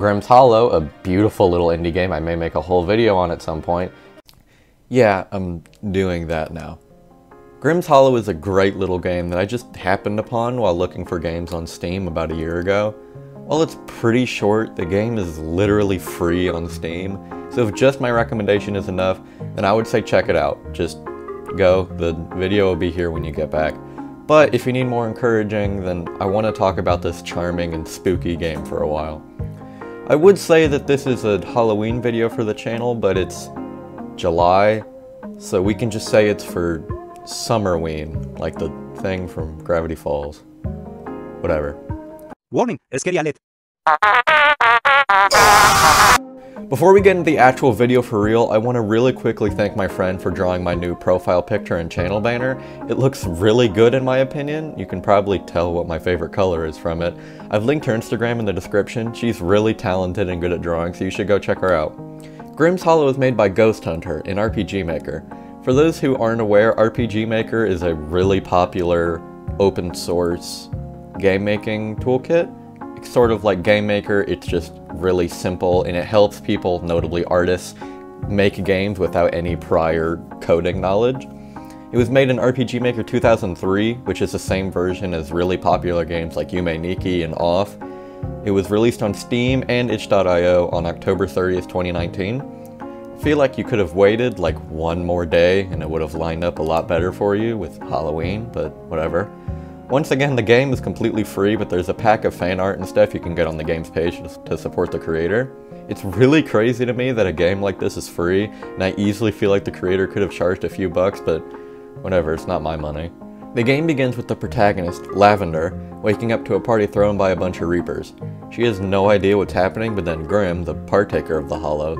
Grimm's Hollow, a beautiful little indie game I may make a whole video on at some point. Yeah, I'm doing that now. Grimm's Hollow is a great little game that I just happened upon while looking for games on Steam about a year ago. While it's pretty short, the game is literally free on Steam, so if just my recommendation is enough, then I would say check it out. Just go, the video will be here when you get back. But if you need more encouraging, then I want to talk about this charming and spooky game for a while. I would say that this is a Halloween video for the channel, but it's July, so we can just say it's for Summerween, like the thing from Gravity Falls. Whatever. Warning, scary alert. Before we get into the actual video for real, I want to really quickly thank my friend for drawing my new profile picture and channel banner. It looks really good in my opinion. You can probably tell what my favorite color is from it. I've linked her Instagram in the description. She's really talented and good at drawing, so you should go check her out. Grimm's Hollow is made by Ghost Hunter, an RPG maker. For those who aren't aware, RPG Maker is a really popular open source game making toolkit. It's sort of like Game Maker, it's just really simple and it helps people, notably artists, make games without any prior coding knowledge. It was made in RPG Maker 2003, which is the same version as really popular games like Yume Nikki and Off. It was released on Steam and itch.io on October 30th, 2019. I feel like you could have waited like one more day and it would have lined up a lot better for you with Halloween, but whatever. Once again, the game is completely free, but there's a pack of fan art and stuff you can get on the game's page to support the creator. It's really crazy to me that a game like this is free, and I easily feel like the creator could have charged a few bucks, but whatever, it's not my money. The game begins with the protagonist, Lavender, waking up to a party thrown by a bunch of Reapers. She has no idea what's happening, but then Grimm, the partaker of the Hollow,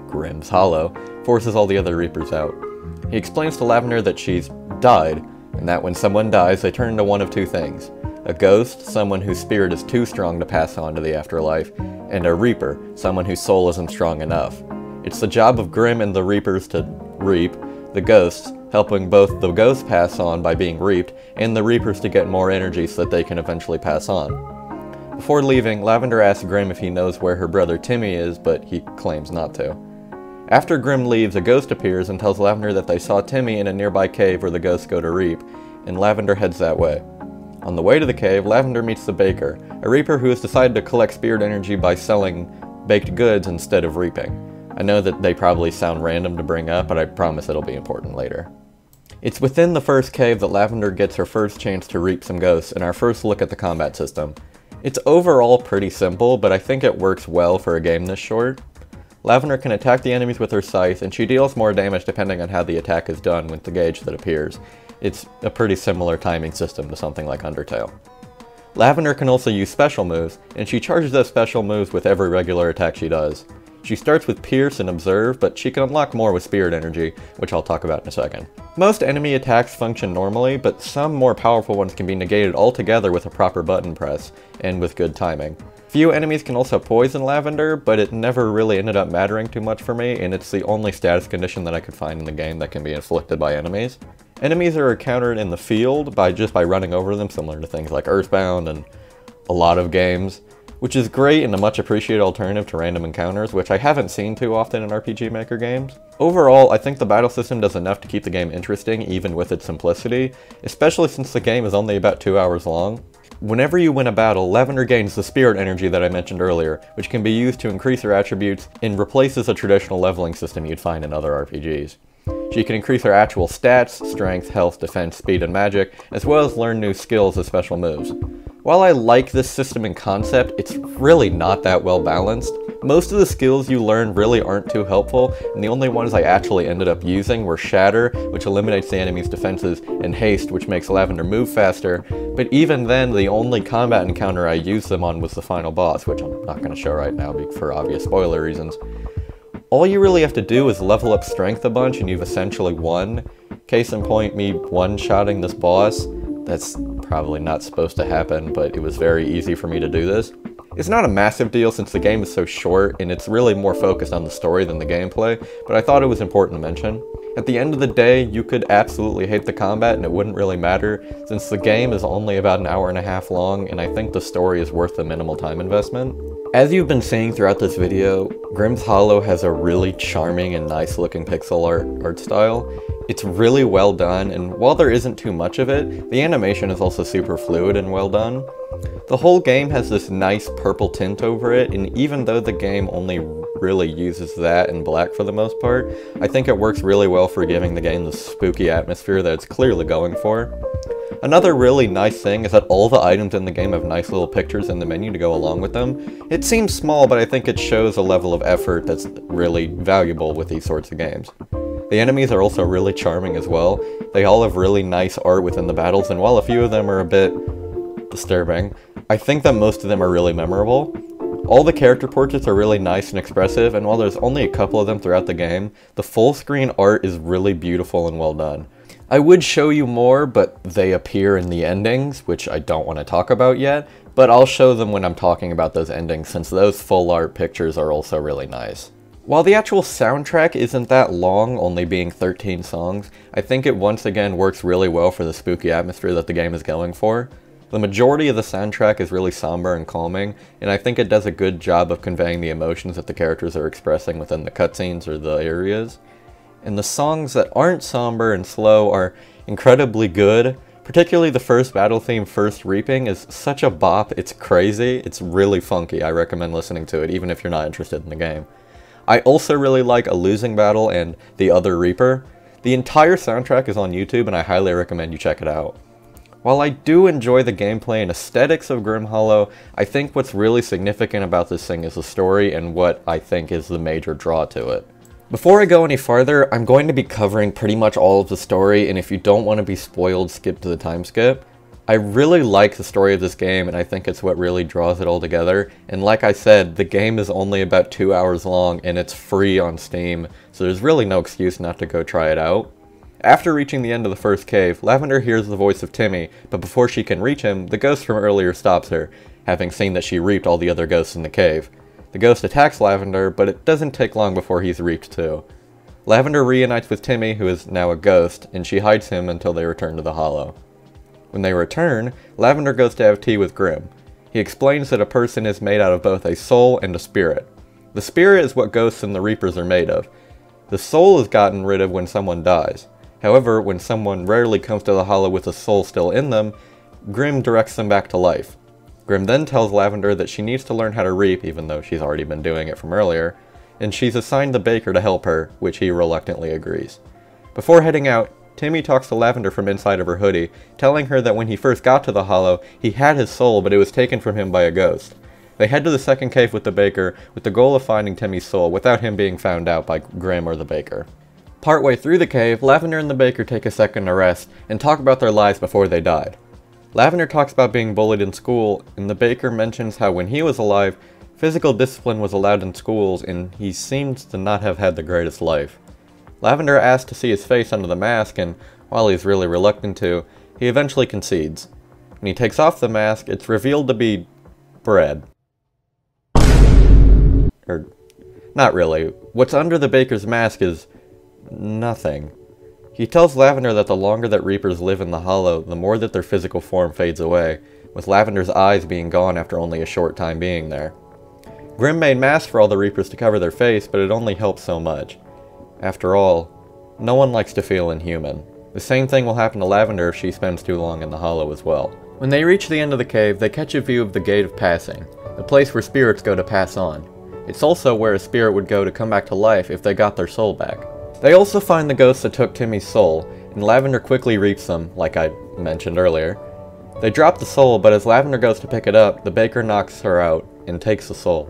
Grimm's Hollow, forces all the other Reapers out. He explains to Lavender that she's died, and that when someone dies, they turn into one of two things. A ghost, someone whose spirit is too strong to pass on to the afterlife, and a Reaper, someone whose soul isn't strong enough. It's the job of Grimm and the Reapers to reap, the ghosts, helping both the ghosts pass on by being reaped, and the Reapers to get more energy so that they can eventually pass on. Before leaving, Lavender asks Grimm if he knows where her brother Timmy is, but he claims not to. After Grimm leaves, a ghost appears and tells Lavender that they saw Timmy in a nearby cave where the ghosts go to reap, and Lavender heads that way. On the way to the cave, Lavender meets the baker, a reaper who has decided to collect spirit energy by selling baked goods instead of reaping. I know that they probably sound random to bring up, but I promise it'll be important later. It's within the first cave that Lavender gets her first chance to reap some ghosts and our first look at the combat system. It's overall pretty simple, but I think it works well for a game this short. Lavender can attack the enemies with her scythe, and she deals more damage depending on how the attack is done with the gauge that appears. It's a pretty similar timing system to something like Undertale. Lavender can also use special moves, and she charges those special moves with every regular attack she does. She starts with Pierce and Observe, but she can unlock more with Spirit Energy, which I'll talk about in a second. Most enemy attacks function normally, but some more powerful ones can be negated altogether with a proper button press, and with good timing. Few enemies can also poison Lavender, but it never really ended up mattering too much for me, and it's the only status condition that I could find in the game that can be inflicted by enemies. Enemies are encountered in the field by running over them, similar to things like Earthbound and a lot of games, which is great and a much appreciated alternative to random encounters, which I haven't seen too often in RPG Maker games. Overall, I think the battle system does enough to keep the game interesting, even with its simplicity, especially since the game is only about 2 hours long. Whenever you win a battle, Lavender gains the spirit energy that I mentioned earlier, which can be used to increase her attributes and replaces a traditional leveling system you'd find in other RPGs. She can increase her actual stats, strength, health, defense, speed, and magic, as well as learn new skills as special moves. While I like this system in concept, it's really not that well balanced. Most of the skills you learn really aren't too helpful, and the only ones I actually ended up using were Shatter, which eliminates the enemy's defenses, and Haste, which makes Lavender move faster, but even then, the only combat encounter I used them on was the final boss, which I'm not going to show right now for obvious spoiler reasons. All you really have to do is level up strength a bunch and you've essentially won. Case in point, me one-shotting this boss. That's probably not supposed to happen, but it was very easy for me to do this. It's not a massive deal since the game is so short and it's really more focused on the story than the gameplay, but I thought it was important to mention. At the end of the day, you could absolutely hate the combat and it wouldn't really matter, since the game is only about an hour and a half long, and I think the story is worth the minimal time investment. As you've been seeing throughout this video, Grimm's Hollow has a really charming and nice looking pixel art style. It's really well done, and while there isn't too much of it, the animation is also super fluid and well done. The whole game has this nice purple tint over it, and even though the game only really uses that and black for the most part, I think it works really well for giving the game the spooky atmosphere that it's clearly going for. Another really nice thing is that all the items in the game have nice little pictures in the menu to go along with them. It seems small, but I think it shows a level of effort that's really valuable with these sorts of games. The enemies are also really charming as well. They all have really nice art within the battles, and while a few of them are a bit disturbing, I think that most of them are really memorable. All the character portraits are really nice and expressive, and while there's only a couple of them throughout the game, the full screen art is really beautiful and well done. I would show you more, but they appear in the endings, which I don't want to talk about yet, but I'll show them when I'm talking about those endings since those full art pictures are also really nice. While the actual soundtrack isn't that long, only being 13 songs, I think it once again works really well for the spooky atmosphere that the game is going for. The majority of the soundtrack is really somber and calming, and I think it does a good job of conveying the emotions that the characters are expressing within the cutscenes or the areas. And the songs that aren't somber and slow are incredibly good. Particularly the first battle theme, First Reaping, is such a bop, it's crazy, it's really funky. I recommend listening to it even if you're not interested in the game. I also really like A Losing Battle and The Other Reaper. The entire soundtrack is on YouTube and I highly recommend you check it out. While I do enjoy the gameplay and aesthetics of Grimm Hollow, I think what's really significant about this thing is the story and what I think is the major draw to it. Before I go any farther, I'm going to be covering pretty much all of the story, and if you don't want to be spoiled, skip to the time skip. I really like the story of this game, and I think it's what really draws it all together. And like I said, the game is only about 2 hours long, and it's free on Steam, so there's really no excuse not to go try it out. After reaching the end of the first cave, Lavender hears the voice of Timmy, but before she can reach him, the ghost from earlier stops her, having seen that she reaped all the other ghosts in the cave. The ghost attacks Lavender, but it doesn't take long before he's reaped too. Lavender reunites with Timmy, who is now a ghost, and she hides him until they return to the Hollow. When they return, Lavender goes to have tea with Grimm. He explains that a person is made out of both a soul and a spirit. The spirit is what ghosts and the reapers are made of. The soul is gotten rid of when someone dies. However, when someone rarely comes to the Hollow with a soul still in them, Grimm directs them back to life. Grimm then tells Lavender that she needs to learn how to reap, even though she's already been doing it from earlier, and she's assigned the baker to help her, which he reluctantly agrees. Before heading out, Timmy talks to Lavender from inside of her hoodie, telling her that when he first got to the Hollow, he had his soul, but it was taken from him by a ghost. They head to the second cave with the baker, with the goal of finding Timmy's soul, without him being found out by Grimm or the baker. Partway through the cave, Lavender and the baker take a second to rest, and talk about their lives before they died. Lavender talks about being bullied in school, and the baker mentions how when he was alive, physical discipline was allowed in schools, and he seems to not have had the greatest life. Lavender asks to see his face under the mask, and while he's really reluctant to, he eventually concedes. When he takes off the mask, it's revealed to be bread. Or, not really. What's under the baker's mask is nothing. He tells Lavender that the longer that Reapers live in the Hollow, the more that their physical form fades away, with Lavender's eyes being gone after only a short time being there. Grimm made masks for all the Reapers to cover their face, but it only helps so much. After all, no one likes to feel inhuman. The same thing will happen to Lavender if she spends too long in the Hollow as well. When they reach the end of the cave, they catch a view of the Gate of Passing, the place where spirits go to pass on. It's also where a spirit would go to come back to life if they got their soul back. They also find the ghost that took Timmy's soul, and Lavender quickly reaps them, like I mentioned earlier. They drop the soul, but as Lavender goes to pick it up, the baker knocks her out and takes the soul.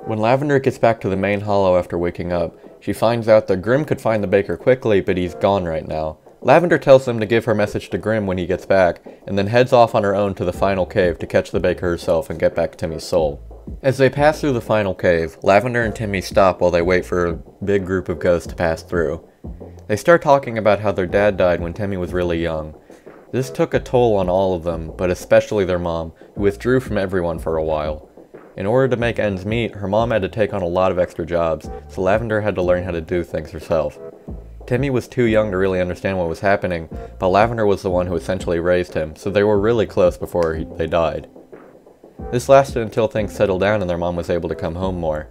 When Lavender gets back to the main Hollow after waking up, she finds out that Grimm could find the baker quickly, but he's gone right now. Lavender tells him to give her message to Grimm when he gets back, and then heads off on her own to the final cave to catch the baker herself and get back Timmy's soul. As they pass through the final cave, Lavender and Timmy stop while they wait for a big group of ghosts to pass through. They start talking about how their dad died when Timmy was really young. This took a toll on all of them, but especially their mom, who withdrew from everyone for a while. In order to make ends meet, her mom had to take on a lot of extra jobs, so Lavender had to learn how to do things herself. Timmy was too young to really understand what was happening, but Lavender was the one who essentially raised him, so they were really close before they died. This lasted until things settled down and their mom was able to come home more.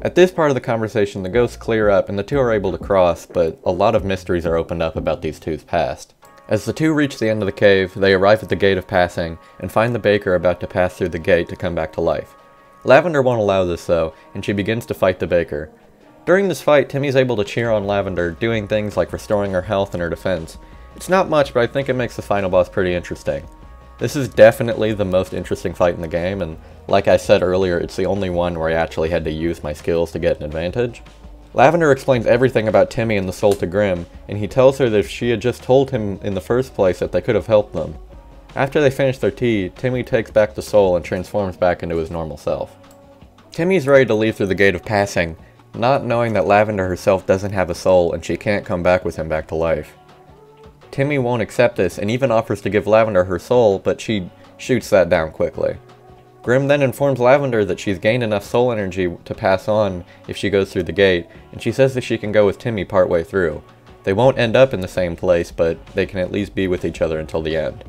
At this part of the conversation, the ghosts clear up and the two are able to cross, but a lot of mysteries are opened up about these two's past. As the two reach the end of the cave, they arrive at the Gate of Passing, and find the baker about to pass through the gate to come back to life. Lavender won't allow this though, and she begins to fight the baker. During this fight, Timmy's able to cheer on Lavender, doing things like restoring her health and her defense. It's not much, but I think it makes the final boss pretty interesting. This is definitely the most interesting fight in the game, and like I said earlier, it's the only one where I actually had to use my skills to get an advantage. Lavender explains everything about Timmy and the soul to Grimm, and he tells her that if she had just told him in the first place that they could have helped them. After they finish their tea, Timmy takes back the soul and transforms back into his normal self. Timmy's ready to leave through the Gate of Passing, not knowing that Lavender herself doesn't have a soul and she can't come back with him back to life. Timmy won't accept this and even offers to give Lavender her soul, but she shoots that down quickly. Grimm then informs Lavender that she's gained enough soul energy to pass on if she goes through the gate, and she says that she can go with Timmy partway through. They won't end up in the same place, but they can at least be with each other until the end.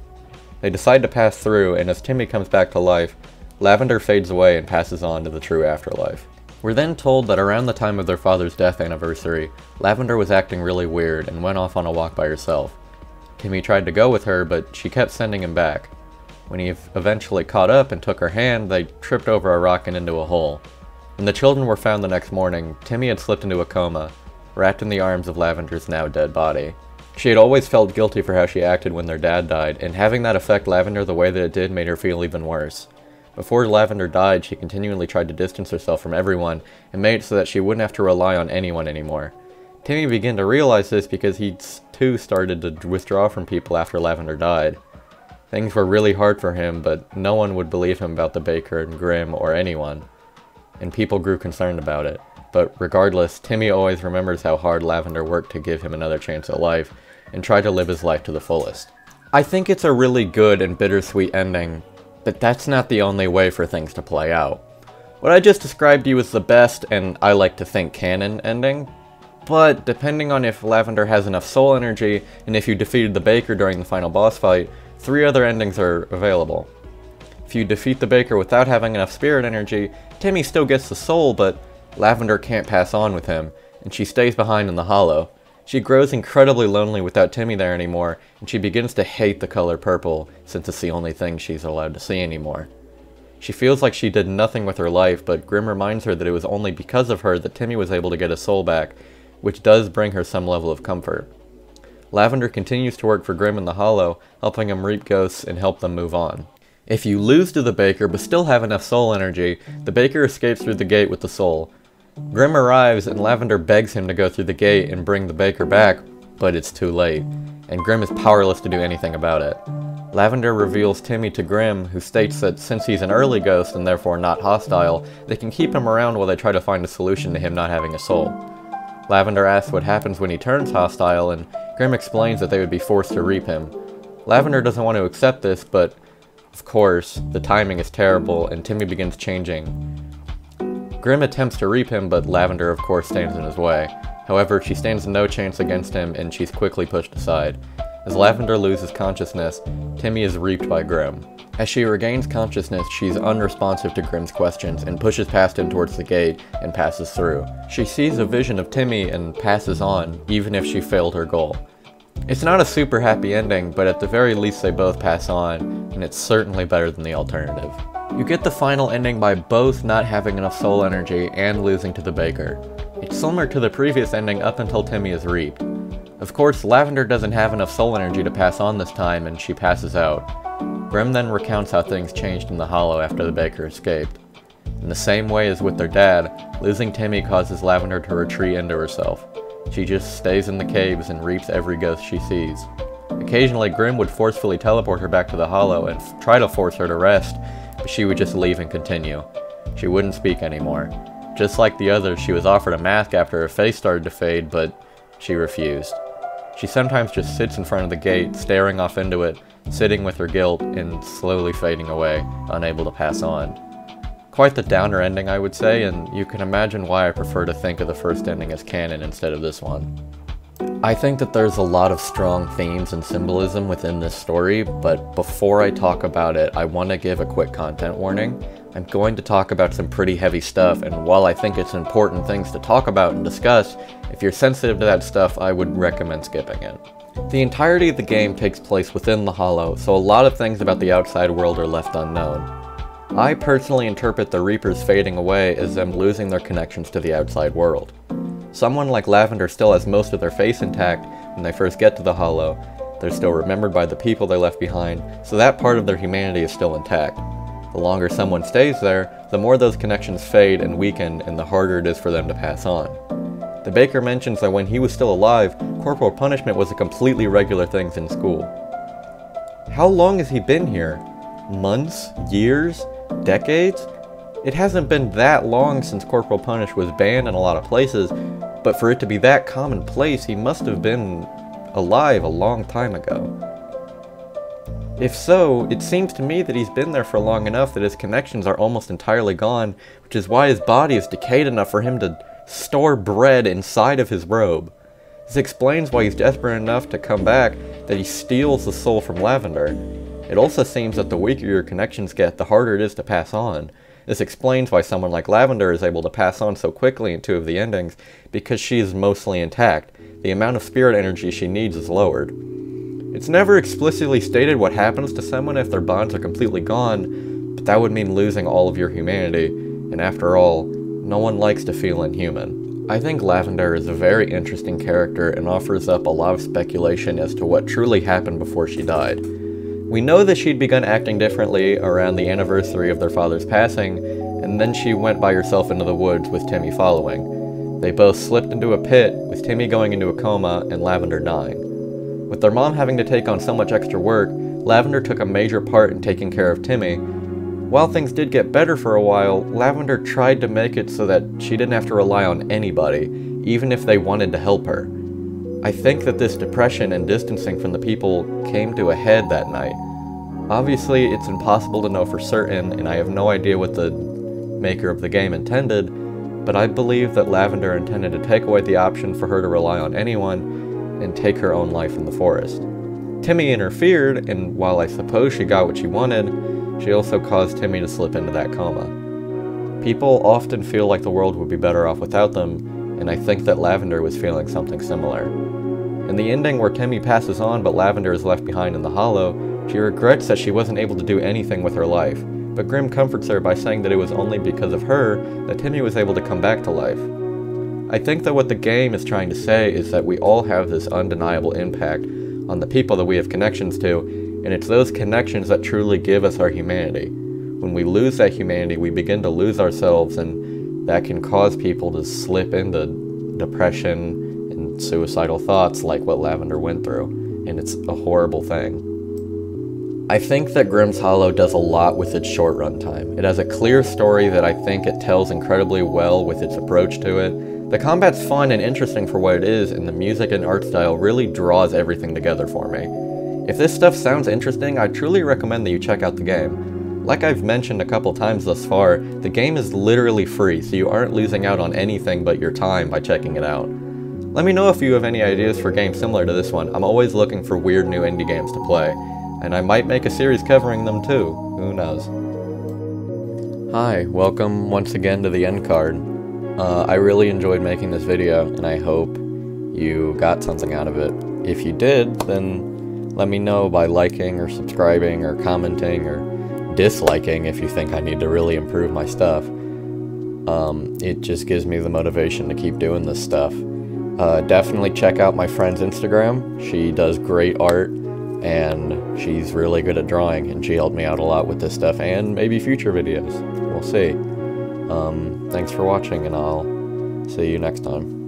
They decide to pass through, and as Timmy comes back to life, Lavender fades away and passes on to the true afterlife. We're then told that around the time of their father's death anniversary, Lavender was acting really weird and went off on a walk by herself. Timmy tried to go with her, but she kept sending him back. When he eventually caught up and took her hand, they tripped over a rock and into a hole. When the children were found the next morning, Timmy had slipped into a coma, wrapped in the arms of Lavender's now dead body. She had always felt guilty for how she acted when their dad died, and having that affect Lavender the way that it did made her feel even worse. Before Lavender died, she continually tried to distance herself from everyone, and made it so that she wouldn't have to rely on anyone anymore. Timmy began to realize this because he too started to withdraw from people after Lavender died. Things were really hard for him, but no one would believe him about the baker and Grimm or anyone, and people grew concerned about it. But regardless, Timmy always remembers how hard Lavender worked to give him another chance at life, and tried to live his life to the fullest. I think it's a really good and bittersweet ending, but that's not the only way for things to play out. What I just described to you is the best, and I like to think canon ending, but depending on if Lavender has enough soul energy, and if you defeated the baker during the final boss fight, 3 other endings are available. If you defeat the baker without having enough spirit energy, Timmy still gets the soul, but Lavender can't pass on with him, and she stays behind in the hollow. She grows incredibly lonely without Timmy there anymore, and she begins to hate the color purple, since it's the only thing she's allowed to see anymore. She feels like she did nothing with her life, but Grimm reminds her that it was only because of her that Timmy was able to get his soul back, which does bring her some level of comfort. Lavender continues to work for Grimm in the Hollow, helping him reap ghosts and help them move on. If you lose to the baker but still have enough soul energy, the baker escapes through the gate with the soul. Grimm arrives and Lavender begs him to go through the gate and bring the baker back, but it's too late, and Grimm is powerless to do anything about it. Lavender reveals Timmy to Grimm, who states that since he's an early ghost and therefore not hostile, they can keep him around while they try to find a solution to him not having a soul. Lavender asks what happens when he turns hostile, and Grimm explains that they would be forced to reap him. Lavender doesn't want to accept this, but of course, the timing is terrible and Timmy begins changing. Grimm attempts to reap him, but Lavender of course stands in his way. However, she stands no chance against him and she's quickly pushed aside. As Lavender loses consciousness, Timmy is reaped by Grimm. As she regains consciousness, she's unresponsive to Grimm's questions and pushes past him towards the gate and passes through. She sees a vision of Timmy and passes on, even if she failed her goal. It's not a super happy ending, but at the very least they both pass on, and it's certainly better than the alternative. You get the final ending by both not having enough soul energy and losing to the baker. It's similar to the previous ending up until Timmy is reaped. Of course, Lavender doesn't have enough soul energy to pass on this time, and she passes out. Grimm then recounts how things changed in the Hollow after the baker escaped. In the same way as with their dad, losing Timmy causes Lavender to retreat into herself. She just stays in the caves and reaps every ghost she sees. Occasionally, Grimm would forcefully teleport her back to the Hollow and try to force her to rest, but she would just leave and continue. She wouldn't speak anymore. Just like the others, she was offered a mask after her face started to fade, but she refused. She sometimes just sits in front of the gate, staring off into it, sitting with her guilt, and slowly fading away, unable to pass on. Quite the downer ending, I would say, and you can imagine why I prefer to think of the first ending as canon instead of this one. I think that there's a lot of strong themes and symbolism within this story, but before I talk about it, I want to give a quick content warning. I'm going to talk about some pretty heavy stuff, and while I think it's important things to talk about and discuss, if you're sensitive to that stuff, I would recommend skipping it. The entirety of the game takes place within the Hollow, so a lot of things about the outside world are left unknown. I personally interpret the Reapers fading away as them losing their connections to the outside world. Someone like Lavender still has most of their face intact when they first get to the Hollow. They're still remembered by the people they left behind, so that part of their humanity is still intact. The longer someone stays there, the more those connections fade and weaken, and the harder it is for them to pass on. The Baker mentions that when he was still alive, corporal punishment was a completely regular thing in school. How long has he been here? Months? Years? Decades? It hasn't been that long since corporal punish was banned in a lot of places, but for it to be that commonplace, he must have been alive a long time ago. If so, it seems to me that he's been there for long enough that his connections are almost entirely gone, which is why his body is decayed enough for him to store bread inside of his robe. This explains why he's desperate enough to come back that he steals the soul from Lavender. It also seems that the weaker your connections get, the harder it is to pass on. This explains why someone like Lavender is able to pass on so quickly in two of the endings, because she is mostly intact. The amount of spirit energy she needs is lowered. It's never explicitly stated what happens to someone if their bonds are completely gone, but that would mean losing all of your humanity, and after all, no one likes to feel inhuman. I think Lavender is a very interesting character and offers up a lot of speculation as to what truly happened before she died. We know that she'd begun acting differently around the anniversary of their father's passing, and then she went by herself into the woods with Timmy following. They both slipped into a pit, with Timmy going into a coma and Lavender dying. With their mom having to take on so much extra work, Lavender took a major part in taking care of Timmy. While things did get better for a while, Lavender tried to make it so that she didn't have to rely on anybody, even if they wanted to help her. I think that this depression and distancing from the people came to a head that night. Obviously, it's impossible to know for certain, and I have no idea what the maker of the game intended, but I believe that Lavender intended to take away the option for her to rely on anyone and take her own life in the forest. Timmy interfered, and while I suppose she got what she wanted, she also caused Timmy to slip into that coma. People often feel like the world would be better off without them, and I think that Lavender was feeling something similar. In the ending where Timmy passes on but Lavender is left behind in the Hollow, she regrets that she wasn't able to do anything with her life, but Grimm comforts her by saying that it was only because of her that Timmy was able to come back to life. I think that what the game is trying to say is that we all have this undeniable impact on the people that we have connections to, and it's those connections that truly give us our humanity. When we lose that humanity, we begin to lose ourselves, and that can cause people to slip into depression and suicidal thoughts like what Lavender went through, and it's a horrible thing. I think that Grimm's Hollow does a lot with its short runtime. It has a clear story that I think it tells incredibly well with its approach to it. The combat's fun and interesting for what it is, and the music and art style really draws everything together for me. If this stuff sounds interesting, I truly recommend that you check out the game. Like I've mentioned a couple times thus far, the game is literally free, so you aren't losing out on anything but your time by checking it out. Let me know if you have any ideas for games similar to this one. I'm always looking for weird new indie games to play, and I might make a series covering them too. Who knows? Hi, welcome once again to the end card. I really enjoyed making this video, and I hope you got something out of it. If you did, then let me know by liking or subscribing or commenting or disliking if you think I need to really improve my stuff. It just gives me the motivation to keep doing this stuff. Definitely check out my friend's Instagram. She does great art, and she's really good at drawing, and she helped me out a lot with this stuff, and maybe future videos. We'll see. Thanks for watching, and I'll see you next time.